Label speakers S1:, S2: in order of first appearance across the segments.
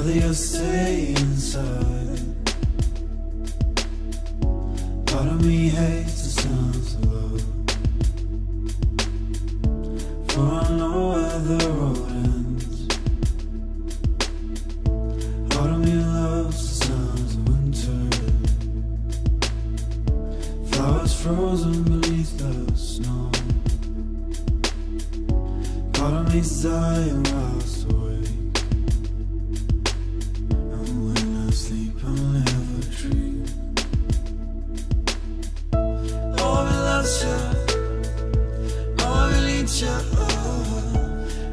S1: rather you stay inside. Part of me hates the sounds of love, for I know where the road ends. Part of me loves the sounds of winter, flowers frozen beneath the snow. Part of me's dying whilst awake, and when I sleep I'll never dream. Oh, I loves you, oh, I need you, oh,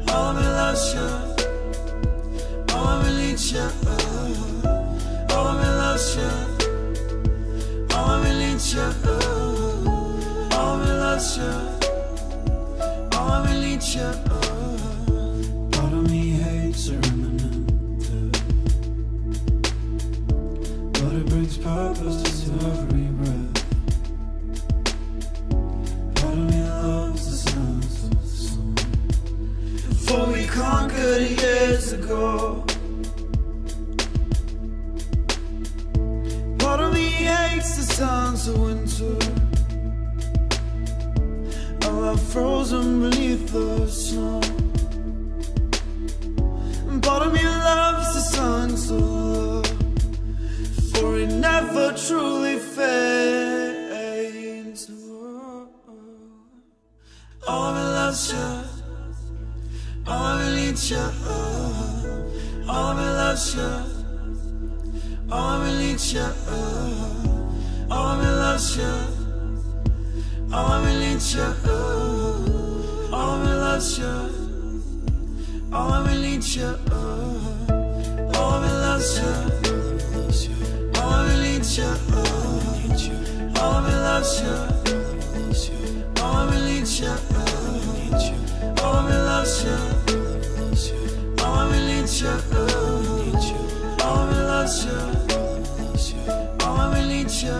S1: I loves you, oh, I need you, oh, I loves you, oh, I need you, oh, I loves you, oh, I need you. Part of me hates a remnant, but it brings purpose to every breath. Part of me loves the sounds of the sun, for we conquered years ago. Part of me hates the sounds of winter, I'm frozen beneath the snow. And part of me loves the songs of love, for it never truly fades. Oh, I loves you, oh, I need you, oh, I loves you, oh, I need you, oh, I loves you, oh, I need you, oh, I loves you, oh, I need you, oh, I loves you, oh, I need you, oh, I loves you, oh, I need you, oh, I loves you, oh, I need you, oh, I loves you, oh, I need you.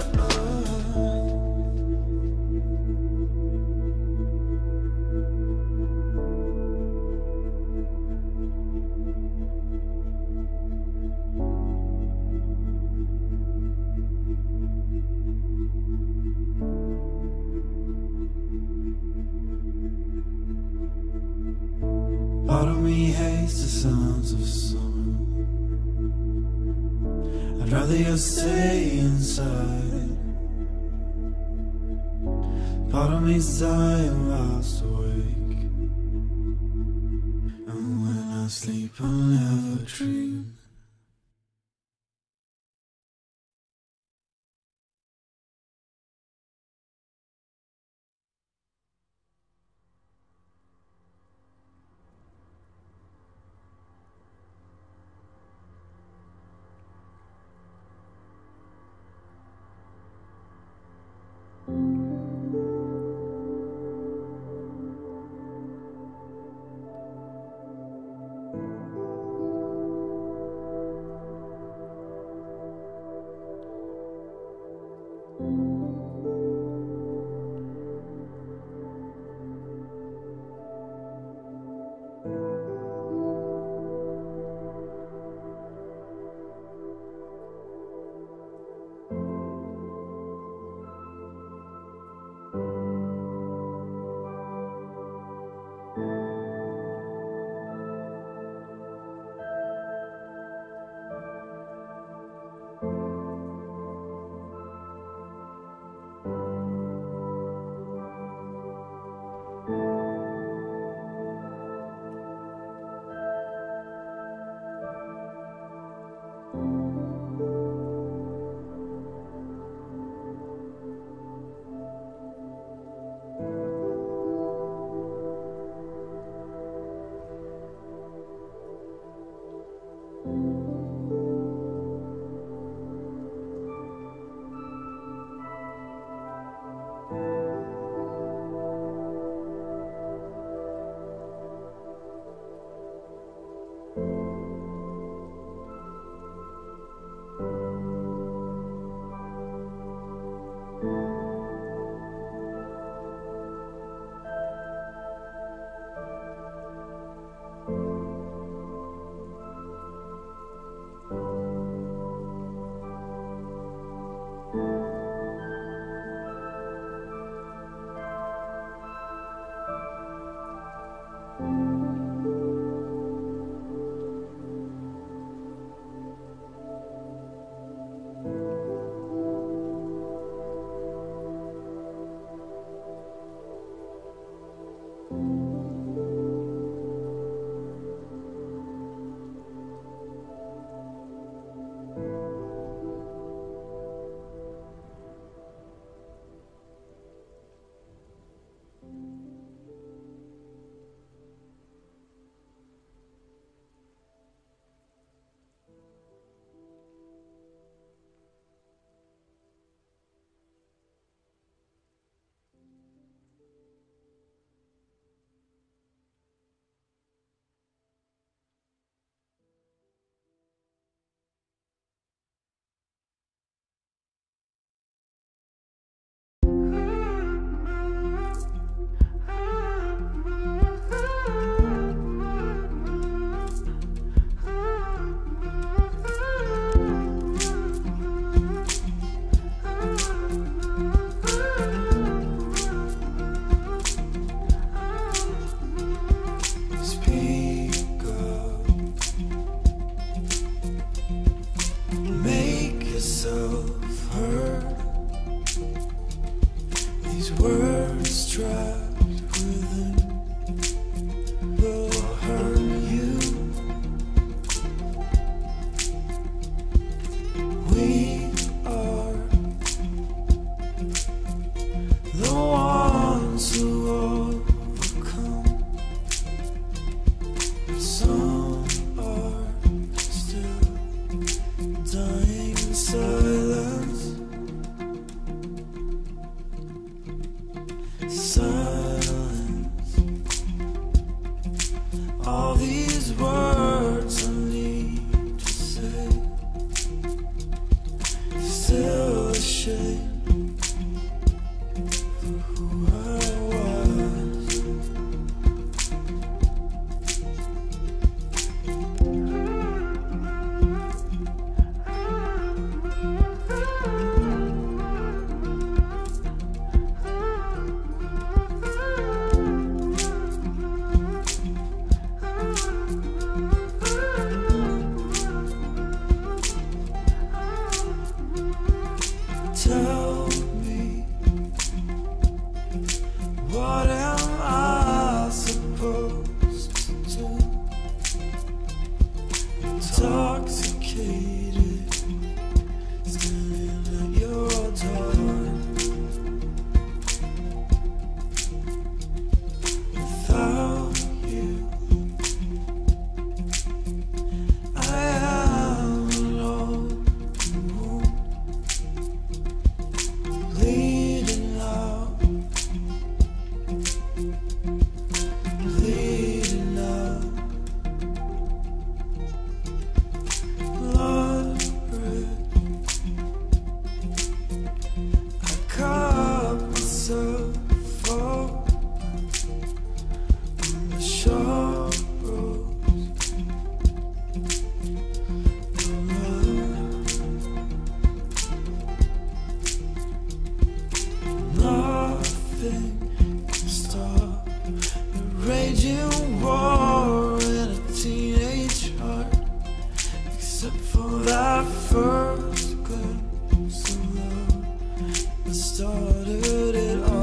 S1: Part of me hates the sounds of summer, I'd rather you stay inside. Part of me's dying whilst awake, and when I sleep I'll never dream. these words I need to say. Still ashamed for who I was. Tell me, what am I supposed to do? Intoxicated, standing at your door. Without you, I am alone, bleeding out, bleeding out, blood red. I cut myself off on the sharp roads of love. Nothing can stop the raging war in a teenage heart, except for that first glimpse of love that started it all.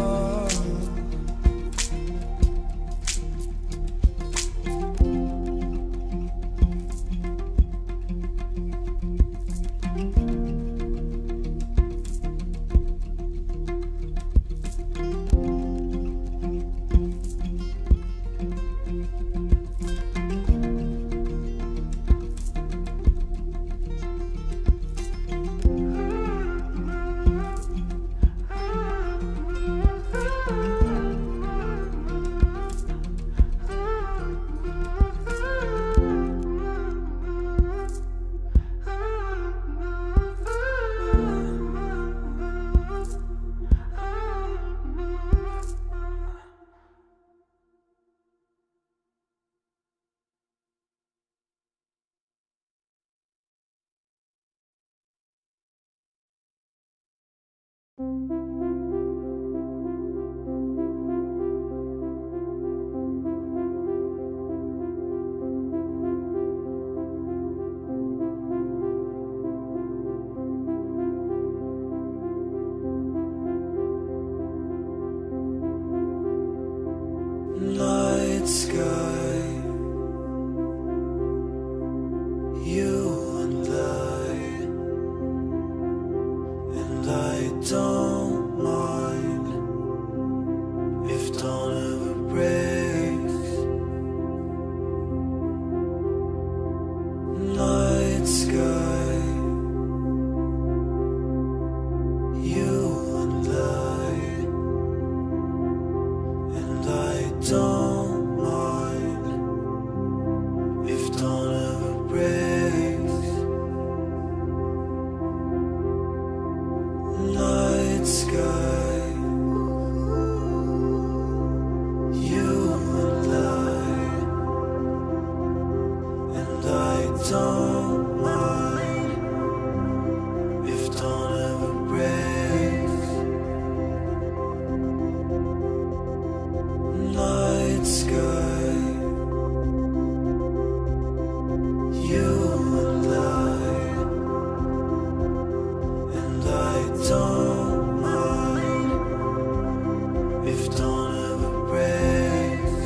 S1: Night sky, you and I don't mind if dawn ever breaks. Night sky, you and I don't mind if dawn ever breaks. Night sky, you and I don't mind if dawn ever breaks. Night sky, you and I don't mind if dawn ever breaks.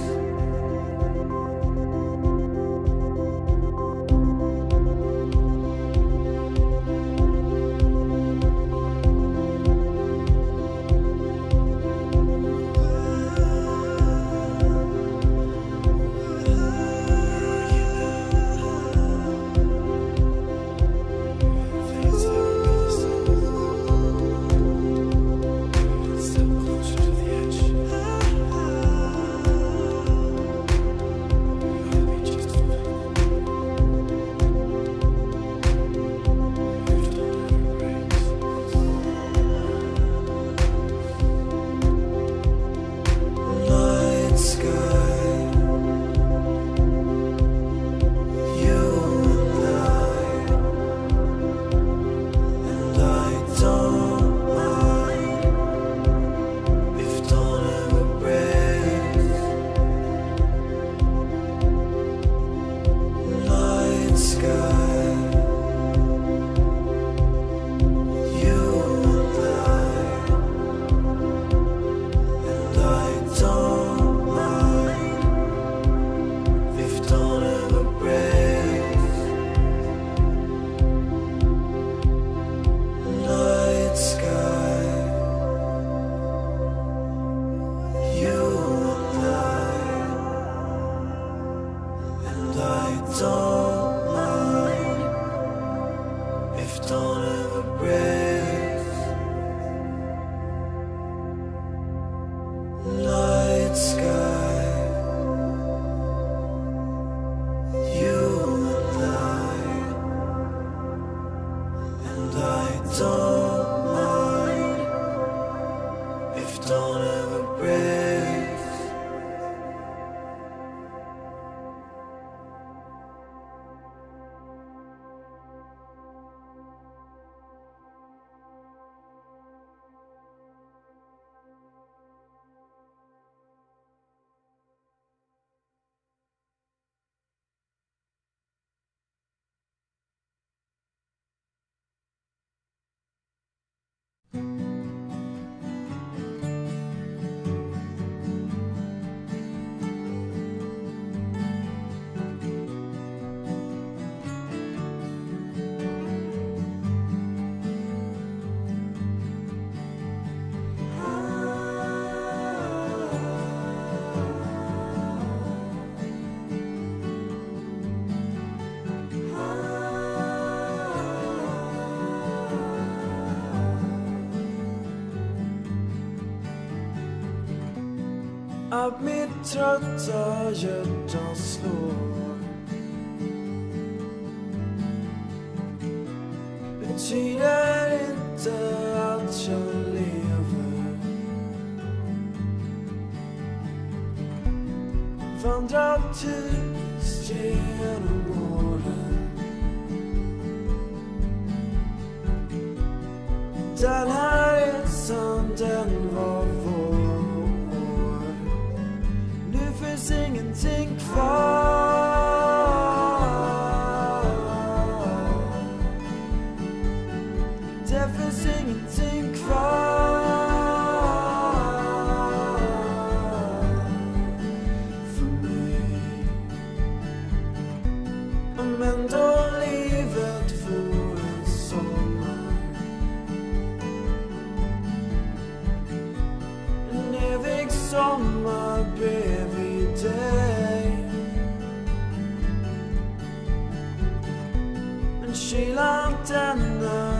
S1: Att mitt trötta hjärta slår betyder inte att jag lever. Vandrar tyst genom åren. Den här resan, den var vår. Finns ingenting kvar. Det finns ingenting kvar för mig. Men då livet får en sommar, en evig sommar bredvid dig. Men kylan denna